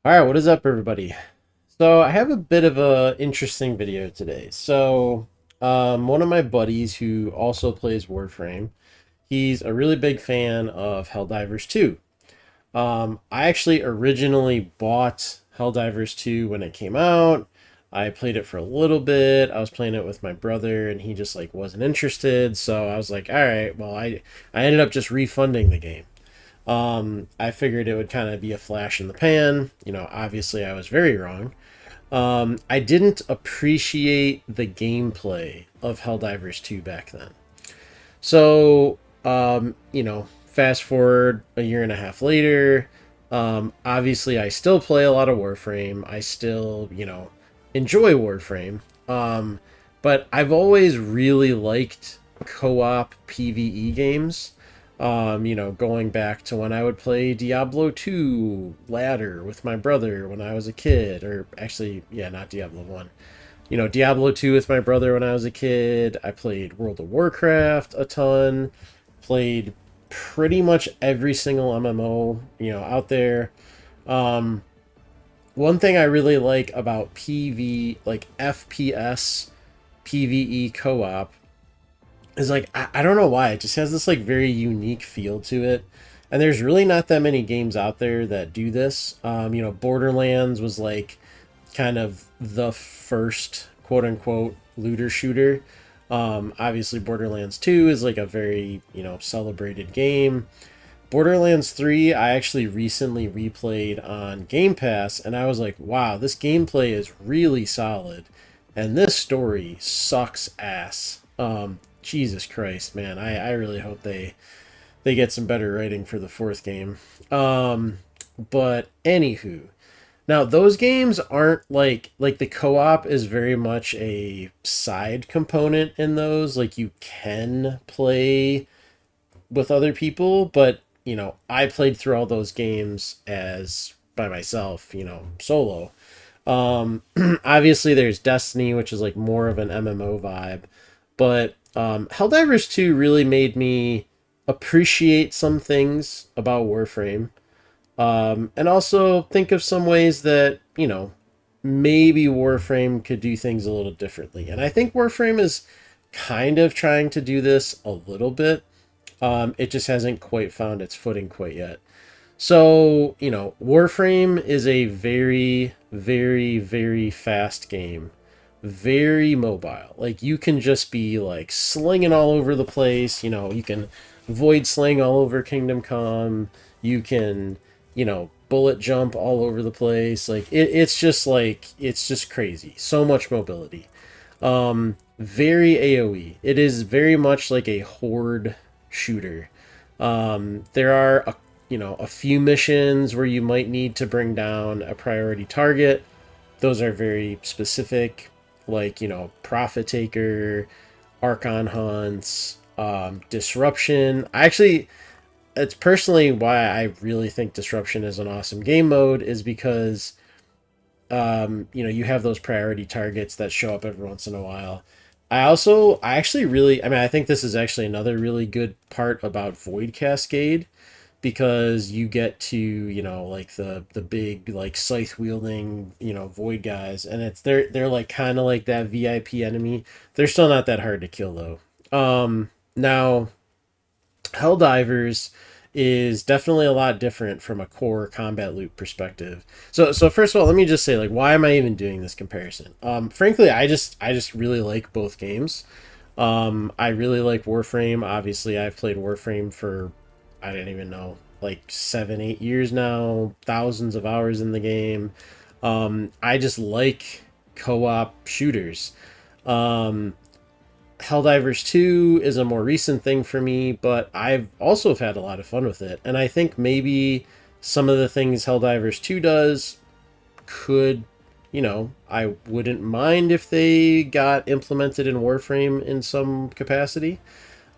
All right, what is up, everybody? So I have a bit of a interesting video today. One of my buddies who also plays Warframe, he's a really big fan of Helldivers 2. I actually originally bought Helldivers 2 when it came out. I played it for a little bit. I was playing it with my brother, and he just like wasn't interested. So I was like, all right, well, I ended up just refunding the game. I figured it would kind of be a flash in the pan. Obviously, I was very wrong. I didn't appreciate the gameplay of Helldivers 2 back then. Fast forward a year and a half later. Obviously, I still play a lot of Warframe. I still, enjoy Warframe. But I've always really liked co op PvE games. Going back to when I would play Diablo 2 ladder with my brother when I was a kid, or actually, yeah, not Diablo 1. Diablo 2 with my brother when I was a kid. I played World of Warcraft a ton, played pretty much every single MMO, out there. Um, One thing I really like about like FPS PvE co-op is like I don't know why it just has this like very unique feel to it, and there's really not that many games out there that do this. Borderlands was like kind of the first quote unquote looter shooter. Obviously Borderlands 2 is like a very celebrated game. Borderlands 3 I actually recently replayed on Game Pass, and I was like, wow, this gameplay is really solid, and this story sucks ass. Jesus Christ, man, I really hope they get some better writing for the fourth game. But anywho, now those games aren't like the co-op is very much a side component in those. Like you can play with other people, but I played through all those games as by myself, solo. Obviously there's Destiny, which is like more of an MMO vibe, but Helldivers 2 really made me appreciate some things about Warframe, and also think of some ways that, maybe Warframe could do things a little differently. And I think Warframe is kind of trying to do this a little bit. It just hasn't quite found its footing quite yet. So, Warframe is a very, very, very fast game. Very mobile. Like, you can just be, like, slinging all over the place. You can void sling all over Kingdom Come. You can, bullet jump all over the place. It's just crazy. So much mobility. Very AoE. It is very much like a horde shooter. There are a few missions where you might need to bring down a priority target. Those are very specific, like Profit Taker, Archon hunts, Disruption. It's personally why I really think Disruption is an awesome game mode, is because you have those priority targets that show up every once in a while. I actually really, I mean, I think this is actually another really good part about Void Cascade, because you get to, like the big like scythe wielding, void guys, and they're like kind of like that VIP enemy. They're still not that hard to kill though. Now Helldivers is definitely a lot different from a core combat loop perspective. So first of all, let me just say, like, why am I even doing this comparison? Frankly, I just really like both games. I really like Warframe. Obviously, I've played Warframe for, I don't even know, like 7, 8 years now, thousands of hours in the game. I just like co-op shooters. Um, Helldivers 2 is a more recent thing for me, but I've also had a lot of fun with it. And I think maybe some of the things Helldivers 2 does could, I wouldn't mind if they got implemented in Warframe in some capacity.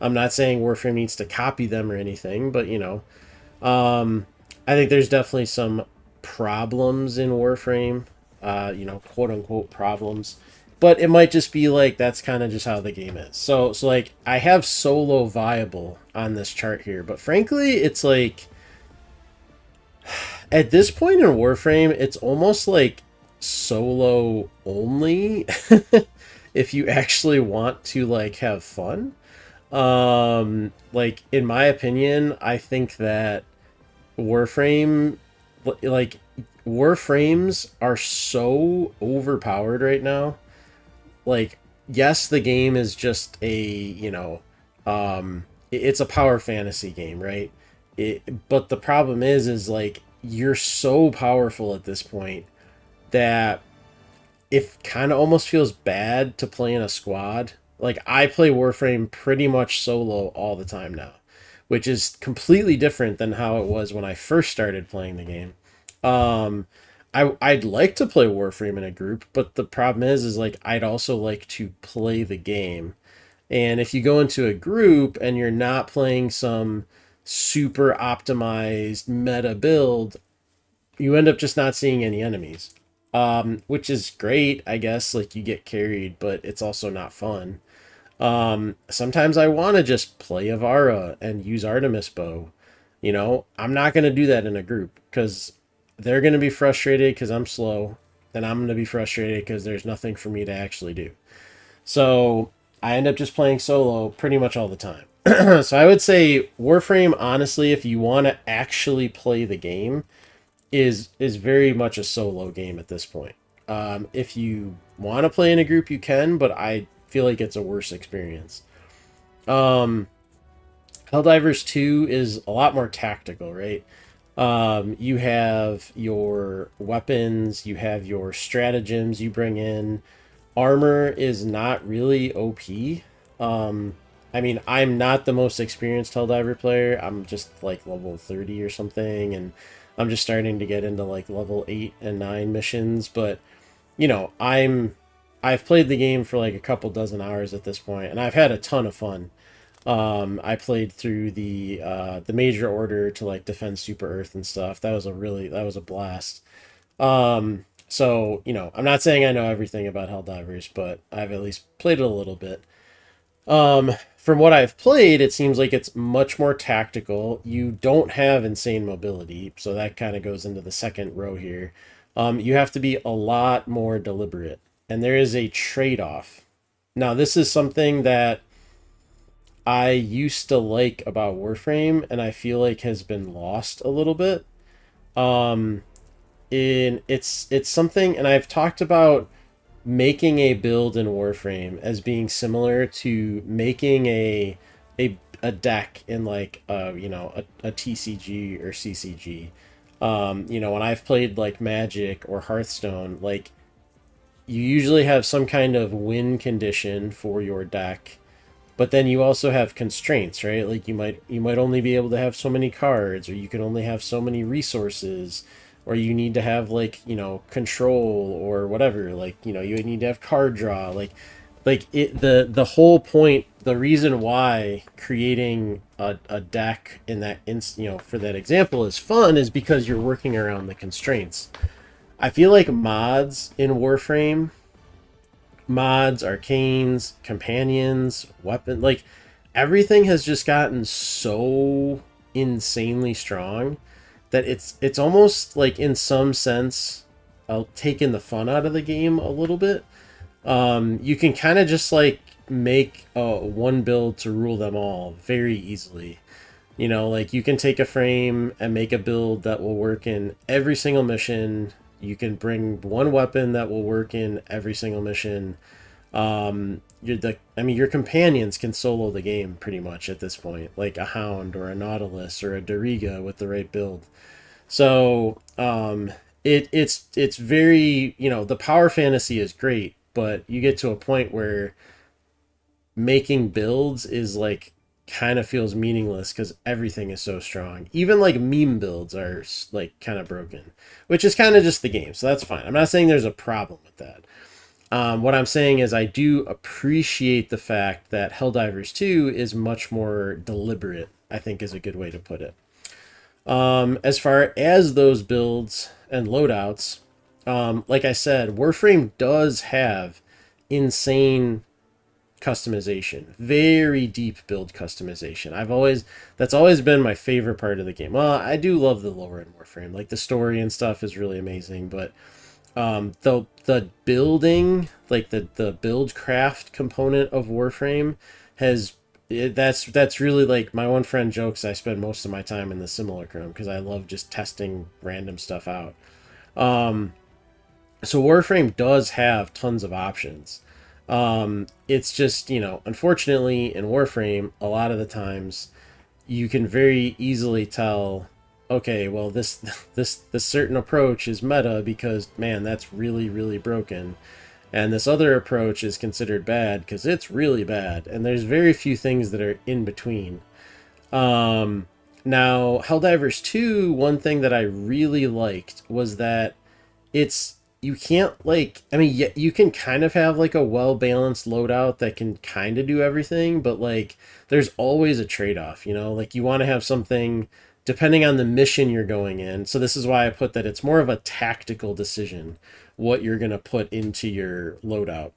I'm not saying Warframe needs to copy them or anything, but I think there's definitely some problems in Warframe, quote unquote problems. But it might just be like that's kind of just how the game is. So like I have solo viable on this chart here, but frankly, it's like At this point in Warframe, it's almost like solo only if you actually want to like have fun. Like in my opinion, I think that Warframe, like Warframes are so overpowered right now. Like, yes, the game is just a, it's a power fantasy game, right? But the problem is like you're so powerful at this point that it kind of almost feels bad to play in a squad. Like I play Warframe pretty much solo all the time now, which is completely different than how it was when I first started playing the game. Um, I'd like to play Warframe in a group, but the problem is like I'd also like to play the game. And if you go into a group and you're not playing some super optimized meta build, you end up just not seeing any enemies. Which is great, I guess. Like you get carried, but it's also not fun. Sometimes I want to just play Avara and use Artemis bow. I'm not going to do that in a group because they're going to be frustrated because I'm slow, and I'm going to be frustrated because there's nothing for me to actually do. So I end up just playing solo pretty much all the time. So I would say Warframe, honestly, if you want to actually play the game, is very much a solo game at this point. If you want to play in a group, you can, but I feel like it's a worse experience. Um, Helldivers 2 is a lot more tactical, right? You have your weapons, you have your stratagems you bring in. Armor is not really OP. I mean, I'm not the most experienced Helldiver player. I'm just like level 30 or something, and I'm just starting to get into like level 8 and 9 missions, but I've played the game for like a couple dozen hours at this point, and I've had a ton of fun. I played through the major order to like defend Super Earth and stuff. That was a blast. So I'm not saying I know everything about Helldivers, but I've at least played it a little bit. From what I've played, it seems like it's much more tactical. You don't have insane mobility, so that kind of goes into the second row here. You have to be a lot more deliberate, and there is a trade-off. Now, this is something that I used to like about Warframe, and I feel like has been lost a little bit. Um, in it's something, and I've talked about making a build in Warframe as being similar to making a deck in like a TCG or CCG. When I've played like Magic or Hearthstone, like you usually have some kind of win condition for your deck, but then you also have constraints, right? Like you might only be able to have so many cards, or you can only have so many resources, or you need to have like control or whatever. Like you need to have card draw. Like it the whole point, the reason why creating a deck in that for that example is fun is because you're working around the constraints. I feel like mods, arcanes, companions, weapon, like everything has just gotten so insanely strong that it's almost like in some sense taken the fun out of the game a little bit. You can kind of just like make one build to rule them all very easily. Like you can take a frame and make a build that will work in every single mission. You can bring one weapon that will work in every single mission. Your companions can solo the game pretty much at this point, like a Hound or a Nautilus or a Doriga with the right build. So it's very the power fantasy is great, but you get to a point where making builds is like kind of feels meaningless because everything is so strong. Even like meme builds are like kind of broken, which is kind of just the game. So that's fine. I'm not saying there's a problem with that. What I'm saying is I do appreciate the fact that Helldivers 2 is much more deliberate, I think is a good way to put it. As far as those builds and loadouts, like I said, Warframe does have insane customization, very deep build customization. That's always been my favorite part of the game. Well, I do love the lore in Warframe, like the story and stuff is really amazing, but the building, like the Buildcraft component of Warframe has that's really, like, my one friend jokes I spend most of my time in the Simulacrum because I love just testing random stuff out. So Warframe does have tons of options. It's just, unfortunately in Warframe, a lot of the times you can very easily tell, okay, well, this certain approach is meta because, man, that's really really broken, and this other approach is considered bad because it's really bad, and there's very few things that are in between. um Now, Helldivers 2, one thing that I really liked was that it's you can't, like, I mean, you can kind of have like a well balanced loadout that can kind of do everything, but like there's always a trade-off, like you want to have something depending on the mission you're going in. So this is why I put that it's more of a tactical decision what you're going to put into your loadout.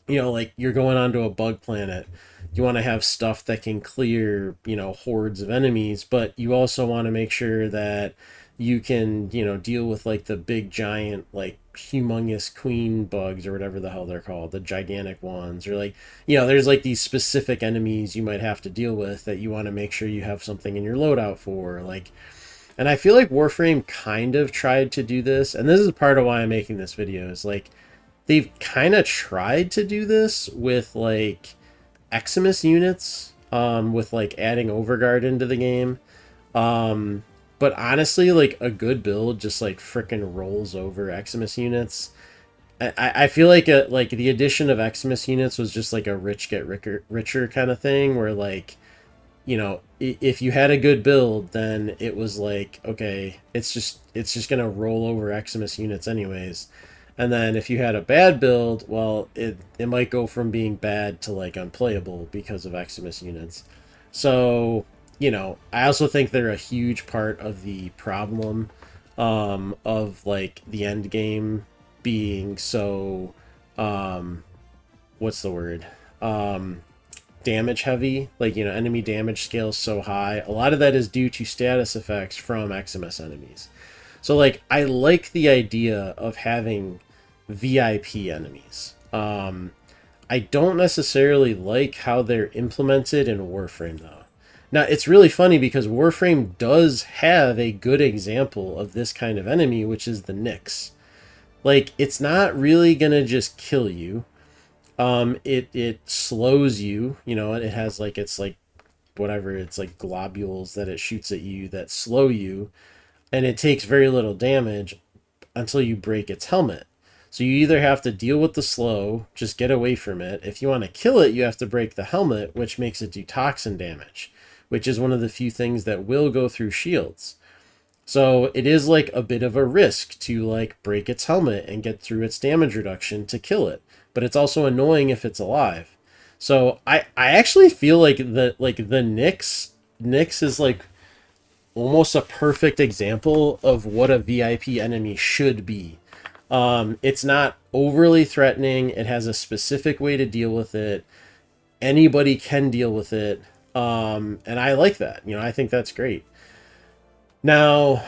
Like you're going onto a bug planet, you want to have stuff that can clear, hordes of enemies, but you also want to make sure that you can, deal with like the big giant, like humongous queen bugs or whatever the hell they're called, the gigantic ones, or like, there's like these specific enemies you might have to deal with that you want to make sure you have something in your loadout for, like. And I feel like Warframe kind of tried to do this, and this is part of why I'm making this video, is like they've kind of tried to do this with like Eximus units, with like adding Overguard into the game. But honestly, like a good build just like freaking rolls over Eximus units. I feel like like the addition of Eximus units was just like a rich get richer kind of thing, where like, if you had a good build, then it was like, okay, it's just gonna roll over Eximus units anyways. And then if you had a bad build, well, it might go from being bad to like unplayable because of Eximus units. So, I also think they're a huge part of the problem, of like the end game being so, what's the word? Damage heavy, like, enemy damage scale so high. A lot of that is due to status effects from Eximus enemies. So like I like the idea of having VIP enemies. I don't necessarily like how they're implemented in Warframe though. Now it's really funny because Warframe does have a good example of this kind of enemy, which is the Nyx. Like, it's not really gonna just kill you. It slows you. It has like, it's like whatever, it's like globules that it shoots at you that slow you, and it takes very little damage until you break its helmet. So you either have to deal with the slow, just get away from it. If you want to kill it, you have to break the helmet, which makes it do toxin damage, which is one of the few things that will go through shields. So it is like a bit of a risk to like break its helmet and get through its damage reduction to kill it. But it's also annoying if it's alive. So I actually feel like the Nyx is like almost a perfect example of what a VIP enemy should be. It's not overly threatening. It has a specific way to deal with it. Anybody can deal with it. And I like that. I think that's great. Now,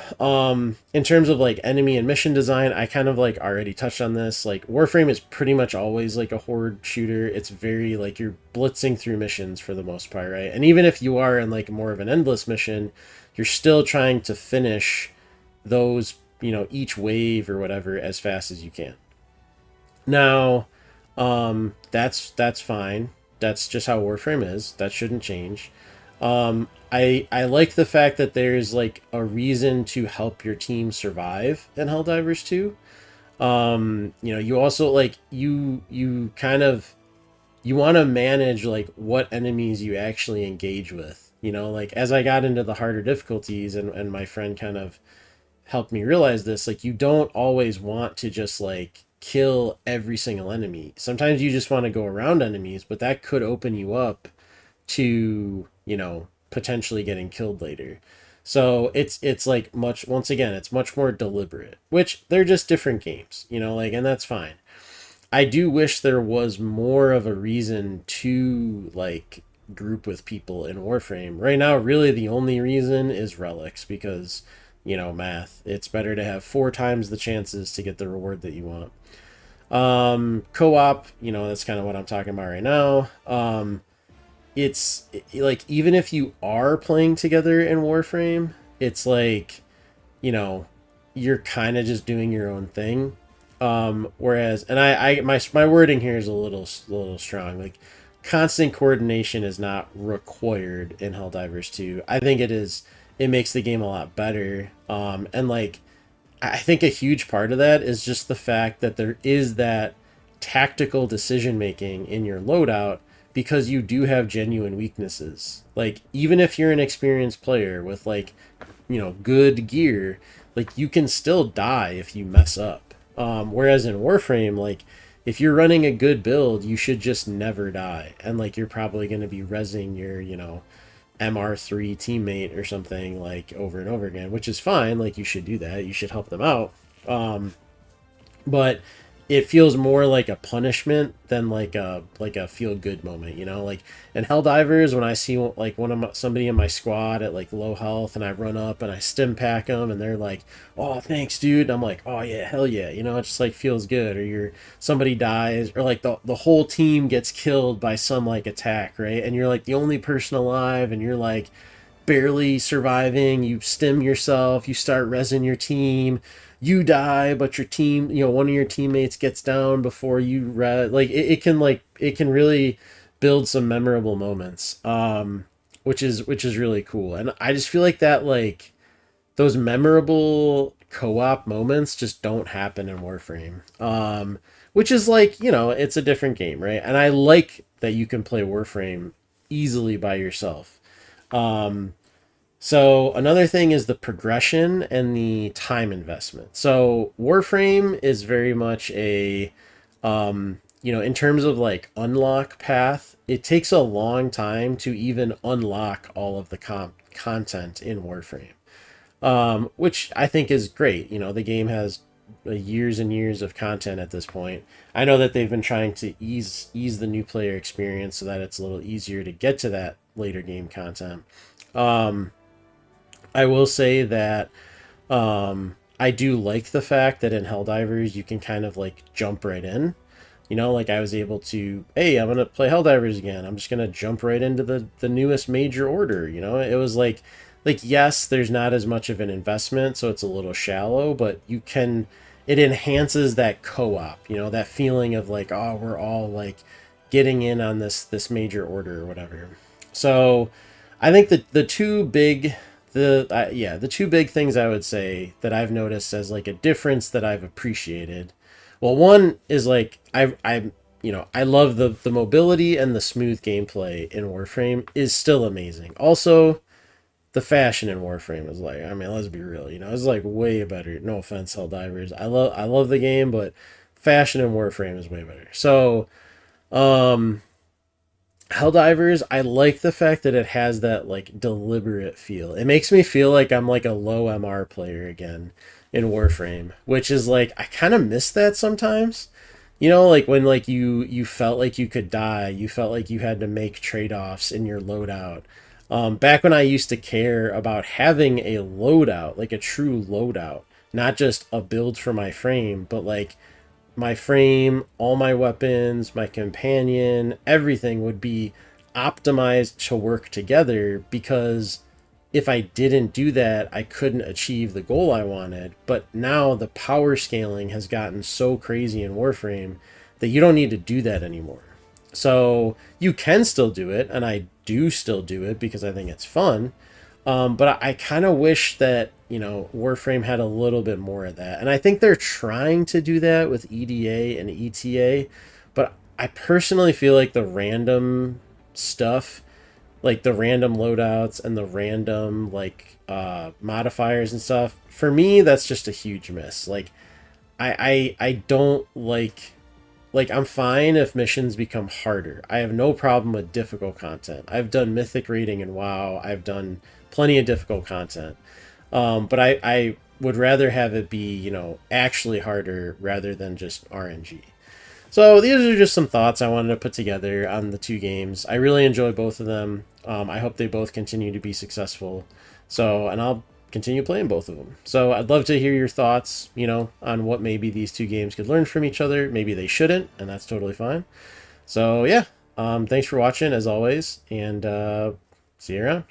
in terms of like enemy and mission design, I kind of like already touched on this. Like Warframe is pretty much always like a horde shooter. It's very like you're blitzing through missions for the most part, right? And even if you are in like more of an endless mission, you're still trying to finish those, each wave or whatever as fast as you can. Now, that's fine. That's just how Warframe is. That shouldn't change. I like the fact that there's like a reason to help your team survive in Helldivers 2. You also like you kind of you want to manage like what enemies you actually engage with. Like as I got into the harder difficulties, and my friend kind of helped me realize this, like you don't always want to just like kill every single enemy. Sometimes you just want to go around enemies, but that could open you up to, potentially getting killed later. So it's like much, once again, it's much more deliberate, which they're just different games, like, and that's fine. I do wish there was more of a reason to like group with people in Warframe. Right now, really the only reason is relics because, math. It's better to have 4 times the chances to get the reward that you want. Co-op, that's kind of what I'm talking about right now. Like even if you are playing together in Warframe, it's like, you know, you're kind of just doing your own thing. Whereas, and my wording here is a little strong. Like, constant coordination is not required in Helldivers 2. I think it is. It makes the game a lot better. And like, I think a huge part of that is just the fact that there is that tactical decision making in your loadout because you do have genuine weaknesses. Like, even if you're an experienced player with like, good gear, like you can still die if you mess up. Whereas in Warframe, like if you're running a good build, you should just never die, and like you're probably going to be rezzing your MR3 teammate or something like over and over again, which is fine. Like you should do that. You should help them out. But it feels more like a punishment than like a feel good moment, like in Helldivers when I see like somebody in my squad at like low health and I run up and I stim pack them and they're like, oh thanks dude, and I'm like, oh yeah, hell yeah, it just like feels good. Or somebody dies, or like the whole team gets killed by some like attack, right, and you're like the only person alive and you're like barely surviving, you stim yourself, you start rezzing your team, you die, but your team, one of your teammates gets down before you like it can really build some memorable moments, which is really cool. And I just feel like that, like those memorable co-op moments just don't happen in Warframe, which is like, it's a different game, right? And I like that you can play Warframe easily by yourself. So another thing is the progression and the time investment. So Warframe is very much in terms of like unlock path, it takes a long time to even unlock all of the content in Warframe, which I think is great. The game has years and years of content at this point. I know that they've been trying to ease the new player experience so that it's a little easier to get to that later game content. I will say that I do like the fact that in Helldivers you can kind of like jump right in. Like I was able to, hey, I'm gonna play Helldivers again. I'm just gonna jump right into the newest major order. It was like yes, there's not as much of an investment, so it's a little shallow, but you can. It enhances that co-op. That feeling of like, oh, we're all like getting in on this major order or whatever. So I think that the two big things I would say that I've noticed as like a difference that I've appreciated. Well, one is like I love the mobility and the smooth gameplay in Warframe is still amazing. Also, the fashion in Warframe is like, I mean, let's be real, it's like way better. No offense, Helldivers. I love the game, but fashion in Warframe is way better. So, Helldivers, I like the fact that it has that like deliberate feel. It makes me feel like I'm like a low MR player again in Warframe, which is like I kind of miss that sometimes. Like when like you felt like you could die, you felt like you had to make trade-offs in your loadout. Back when I used to care about having a loadout, like a true loadout, not just a build for my frame, but like my frame, all my weapons, my companion, everything would be optimized to work together, because if I didn't do that, I couldn't achieve the goal I wanted. But now the power scaling has gotten so crazy in Warframe that you don't need to do that anymore. So you can still do it, and I do still do it because I think it's fun. But I kind of wish that, Warframe had a little bit more of that. And I think they're trying to do that with EDA and ETA. But I personally feel like the random stuff, like the random loadouts and the random, like, modifiers and stuff, for me, that's just a huge miss. Like, I don't like, I'm fine if missions become harder. I have no problem with difficult content. I've done mythic raiding in WoW. I've done plenty of difficult content. But I would rather have it be, actually harder rather than just RNG. So these are just some thoughts I wanted to put together on the two games. I really enjoy both of them. I hope they both continue to be successful. So, and I'll continue playing both of them. So I'd love to hear your thoughts, on what maybe these two games could learn from each other. Maybe they shouldn't, and that's totally fine. So yeah, thanks for watching as always, and see you around.